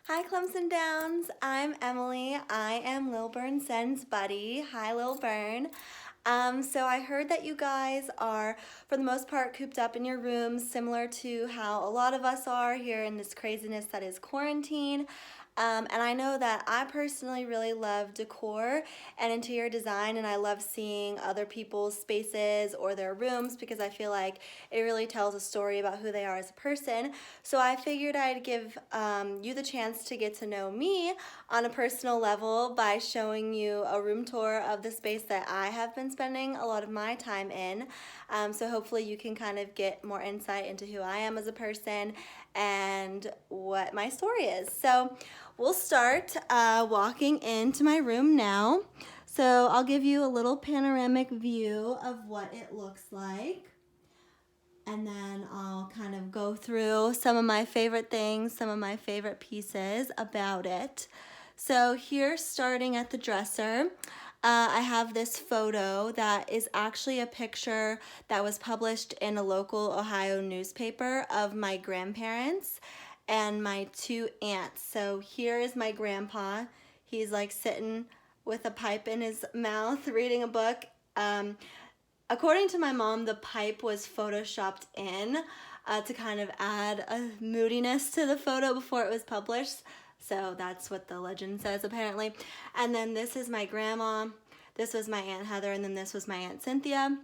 Hi Clemson Downs, I'm Emily. I am Lil Burn Sen's buddy. Hi Lil Burn. So I heard that you guys are, for the most part, cooped up in your rooms, similar to how a lot of us are here in this craziness that is quarantine. And I know that I personally really love decor and interior design, and I love seeing other people's spaces or their rooms because I feel like it really tells a story about who they are as a person. So I figured I'd give you the chance to get to know me on a personal level by showing you a room tour of the space that I have been spending a lot of my time in. So hopefully you can kind of get more insight into who I am as a person and what my story is. So we'll start walking into my room now. So I'll give you a little panoramic view of what it looks like. And then I'll kind of go through some of my favorite things, some of my favorite pieces about it. So here, starting at the dresser, I have this photo that is actually a picture that was published in a local Ohio newspaper of my grandparents and my two aunts. So here is my grandpa. He's like sitting with a pipe in his mouth reading a book. According to my mom, the pipe was photoshopped in to kind of add a moodiness to the photo before it was published. So that's what the legend says apparently. And then this is my grandma, this was my Aunt Heather, and then this was my Aunt Cynthia.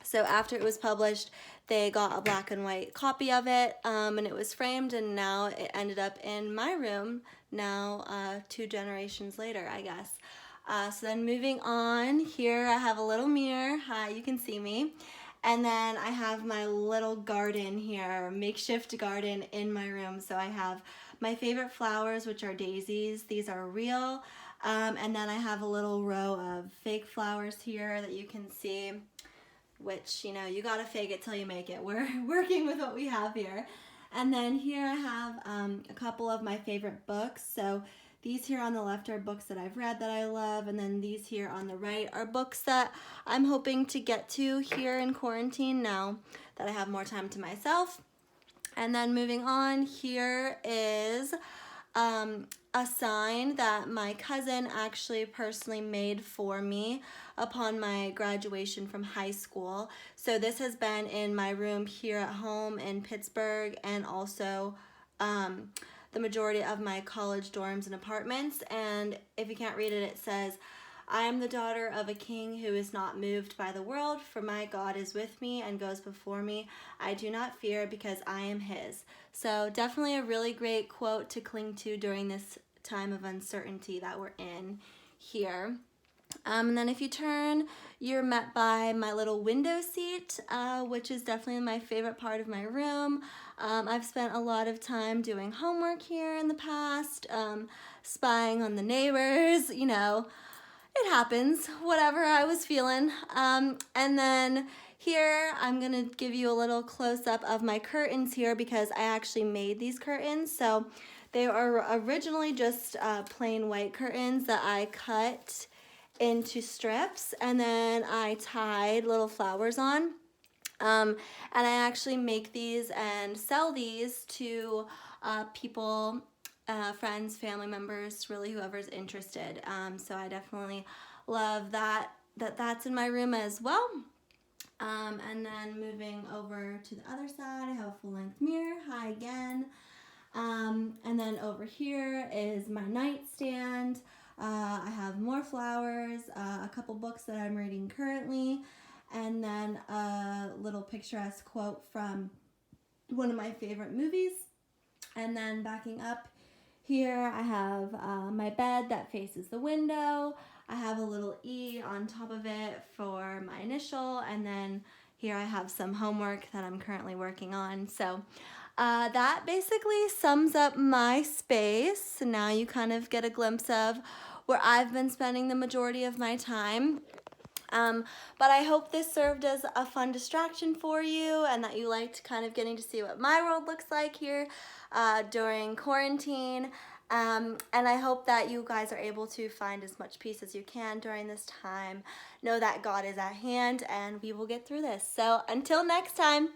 So after it was published, they got a black and white copy of it, and it was framed, and now it ended up in my room now 2 generations later, I guess. So then moving on, here I have a little mirror. Hi, you can see me. And then I have my little garden here, makeshift garden in my room. So I have my favorite flowers, which are daisies. These are real. And then I have a little row of fake flowers here that you can see, which, you know, you gotta fake it till you make it. We're working with what we have here. And then here I have a couple of my favorite books. So these here on the left are books that I've read that I love, and then these here on the right are books that I'm hoping to get to here in quarantine now that I have more time to myself. And then moving on, here is a sign that my cousin actually personally made for me upon my graduation from high school. So this has been in my room here at home in Pittsburgh, and also the majority of my college dorms and apartments. And if you can't read it, it says, "I am the daughter of a king who is not moved by the world, for my God is with me and goes before me. I do not fear because I am his." So definitely a really great quote to cling to during this time of uncertainty that we're in here. And then if you turn, you're met by my little window seat, which is definitely my favorite part of my room. I've spent a lot of time doing homework here in the past, spying on the neighbors, you know, it happens, whatever I was feeling. And then here, I'm gonna give you a little close-up of my curtains here because I actually made these curtains. So they are originally just plain white curtains that I cut into strips, and then I tied little flowers on. And I actually make these and sell these to people, friends, family members, really whoever's interested. So I definitely love that's in my room as well. And then moving over to the other side, I have a full-length mirror. Hi again. And then over here is my nightstand. I have more flowers, a couple books that I'm reading currently, and then a little picturesque quote from one of my favorite movies. And then backing up here, I have my bed that faces the window. I have a little E on top of it for my initial, and then here I have some homework that I'm currently working on. So that basically sums up my space. Now you kind of get a glimpse of where I've been spending the majority of my time. But I hope this served as a fun distraction for you and that you liked kind of getting to see what my world looks like here during quarantine. And I hope that you guys are able to find as much peace as you can during this time. Know that God is at hand and we will get through this. So until next time.